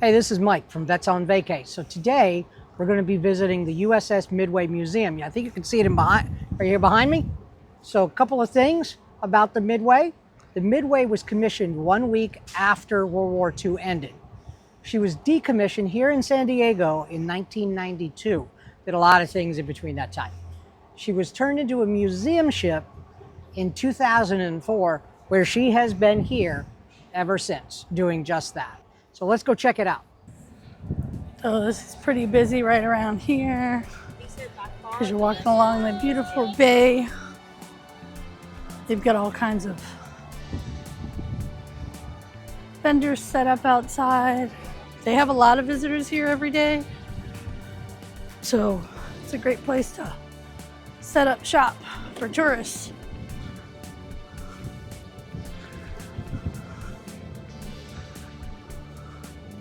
Hey, this is Mike from Vets on Vacay. So today we're going to be visiting the USS Midway Museum. I think you can see it right here behind me. So a couple of things about the Midway. The Midway was commissioned 1 week after World War II ended. She was decommissioned here in San Diego in 1992. Did a lot of things in between that time. She was turned into a museum ship in 2004, where she has been here ever since, doing just that. So let's go check it out. So this is pretty busy right around here because you're walking along the beautiful bay. They've got all kinds of vendors set up outside. They have a lot of visitors here every day, so it's a great place to set up shop for tourists.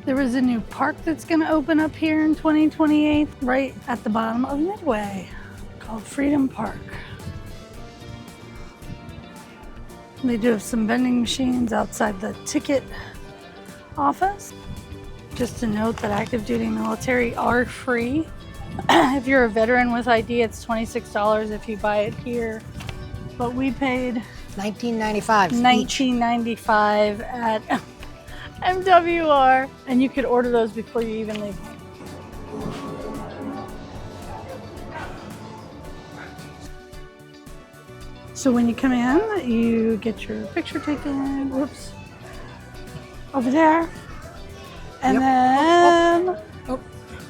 There is a new park that's going to open up here in 2028, right at the bottom of Midway, called Freedom Park. They do have some vending machines outside the ticket office. Just to note that active duty military are free. If you're a veteran with ID, it's $26 if you buy it here. But we paid $19.95 at MWR, and you could order those before you even leave home. So when you come in, you get your picture taken, whoops, over there, and then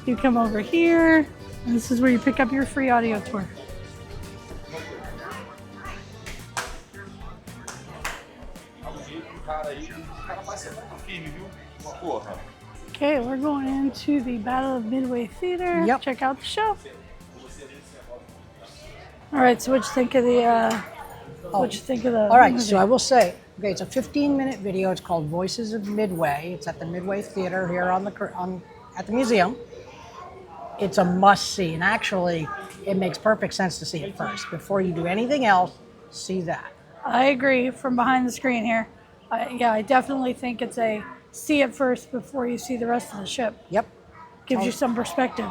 you come over here, and this is where you pick up your free audio tour. Okay, we're going into the Battle of Midway Theater. Yep. Check out the show. All right, so what you think of the? What you think of the? All right, movie? so I will say, okay, it's a 15-minute video. It's called Voices of Midway. It's at the Midway Theater here at the museum. It's a must-see, and actually, it makes perfect sense to see it first before you do anything else. See that. I agree. From behind the screen here, yeah, I definitely think it's a see it first before you see the rest of the ship. Yep. Gives you some perspective.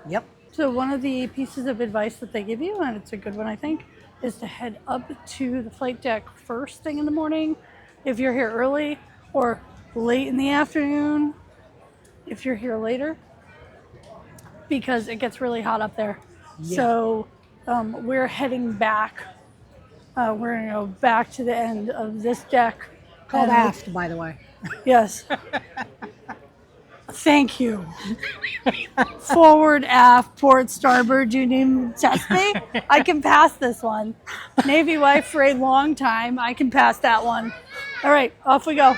Yep. So one of the pieces of advice that they give you, and it's a good one I think, is to head up to the flight deck first thing in the morning if you're here early, or late in the afternoon if you're here later, because it gets really hot up there. Yeah. So we're heading back. We're going to go back to the end of this deck. Called aft, by the way. Yes. Thank you. Forward, aft, port, starboard, you didn't test me? I can pass this one. Navy wife for a long time. I can pass that one. All right, off we go.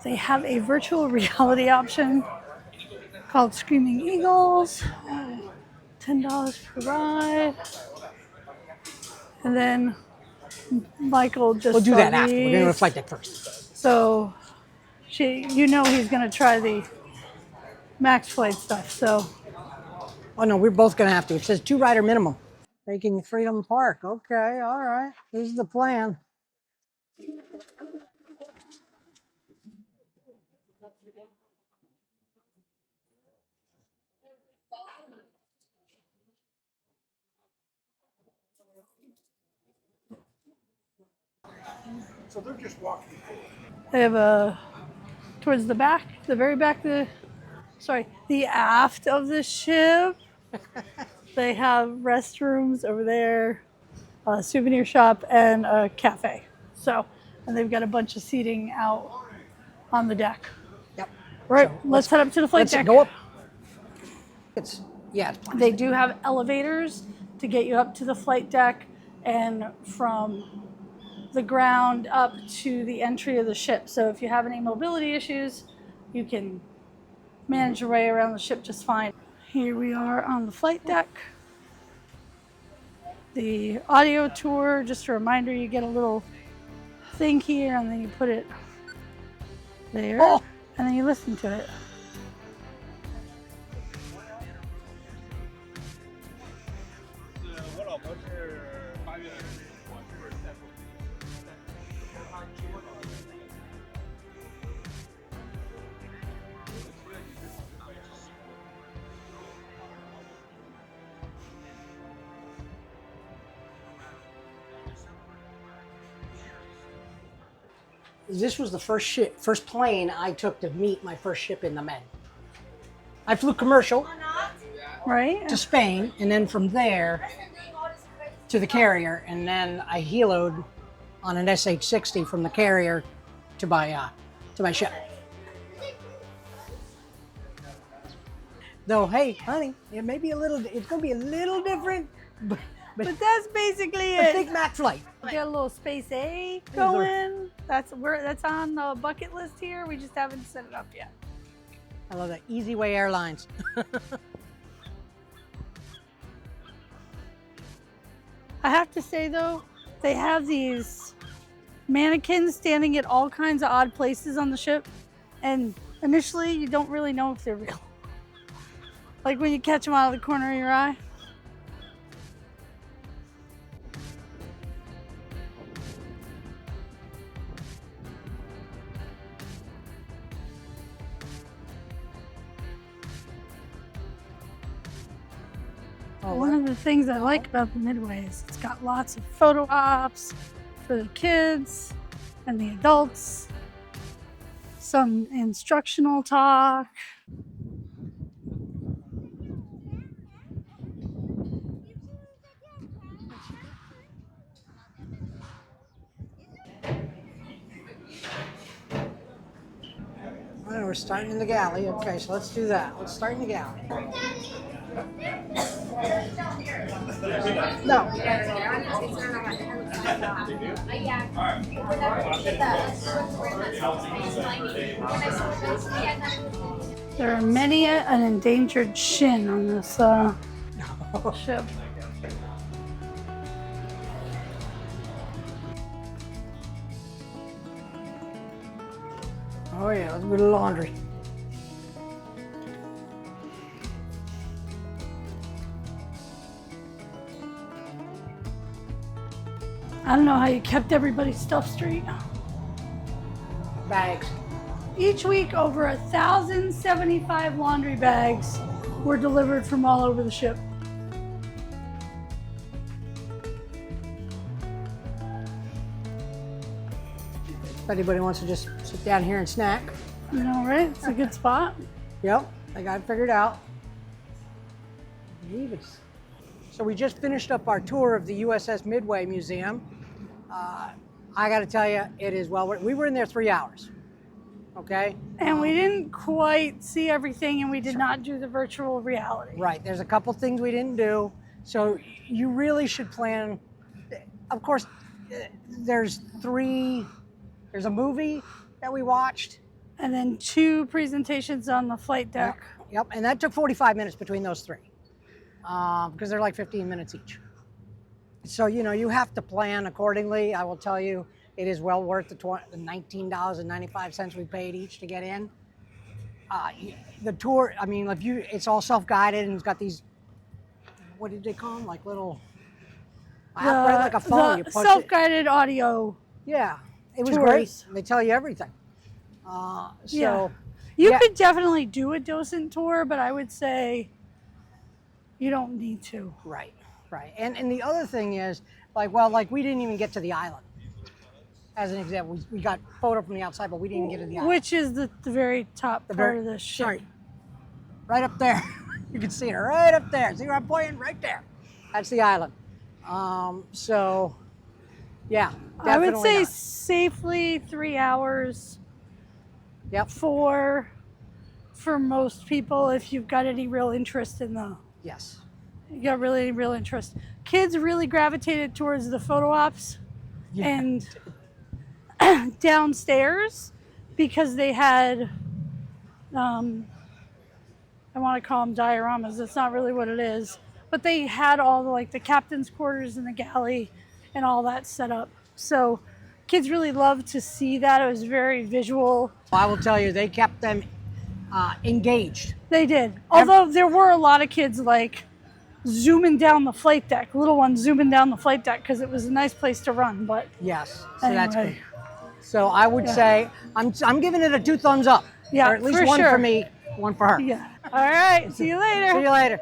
They have a virtual reality option called Screaming Eagles, $10 per ride. And then Michael just We'll do that after. these. We're going to flight deck first. So he's going to try the max flight stuff. So. Oh no, we're both going to have to. It says 2-rider minimum. Taking Freedom Park. Okay, all right. This is the plan. So they're just walking. They have towards the back, the very back, the aft of the ship. They have restrooms over there, a souvenir shop, and a cafe. So, and they've got a bunch of seating out on the deck. Yep. Right, So let's head up to the flight deck. Go up. They do have elevators to get you up to the flight deck, and from the ground up to the entry of the ship. So if you have any mobility issues, you can manage your way around the ship just fine. Here we are on the flight deck. the audio tour. Just a reminder, you get a little thing here and then you put it there and then you listen to it. This was the first plane I took to meet my first ship in the Med. I flew commercial Right? to Spain, and then from there to the carrier, and then I heloed on an SH-60 from the carrier to my ship. Though, hey, honey, it's gonna be a little different, but that's basically a it. Big Mac flight. We got a little Space A going. That's on the bucket list here. We just haven't set it up yet. I love that. Easy Way Airlines. I have to say though, they have these mannequins standing at all kinds of odd places on the ship, and initially you don't really know if they're real. Like when you catch them out of the corner of your eye. One of the things I like about the Midway is it's got lots of photo ops for the kids and the adults, some instructional talk. All right, we're starting in the galley. Okay, so let's do that. Let's start in the galley. No. There are many an endangered shin on this ship. Oh yeah, let's go to laundry. I don't know how you kept everybody's stuff straight. Bags. Each week, over 1,075 laundry bags were delivered from all over the ship. If anybody wants to just sit down here and snack. You know, right? It's a good spot. Yep, I got it figured out. So we just finished up our tour of the USS Midway Museum. I got to tell you, it is well worth. We were in there 3 hours. Okay. And we didn't quite see everything, and we did not do the virtual reality. Right. There's a couple things we didn't do, so you really should plan. Of course, there's a movie that we watched. And then 2 presentations on the flight deck. Yep. And that took 45 minutes between those 3 because they're like 15 minutes each. So, you know, you have to plan accordingly. I will tell you, it is well worth the $19.95 we paid each to get in. The tour, I mean, it's all self-guided and it's got these, what did they call them? Like little, like a phone. The self-guided audio. Yeah, it was tours. great. They tell you everything. You could definitely do a docent tour, but I would say you don't need to. Right. And the other thing is, like we didn't even get to the island. As an example, we got photo from the outside, but we didn't get to the island. Which is the very top part of the ship. Sorry. Right up there. You can see it right up there. See where I'm pointing? Right there. That's the island. So, yeah. I would say not. safely 3 hours. Yep. For most people, if you've got any real interest in Yes. You got really real interest. Kids really gravitated towards the photo ops and downstairs because they had, I want to call them dioramas. That's not really what it is. but they had all the, like the captain's quarters and the galley and all that set up. So kids really loved to see that. It was very visual. I will tell you, they kept them engaged. They did. Although there were a lot of kids like zooming down the flight deck, little ones zooming down the flight deck because it was a nice place to run. But Yes, so that's good. anyway, So I would say I'm giving it a 2 thumbs up. Yeah, or at least for one sure. for me, one for her. yeah. All right. See you later. See you later.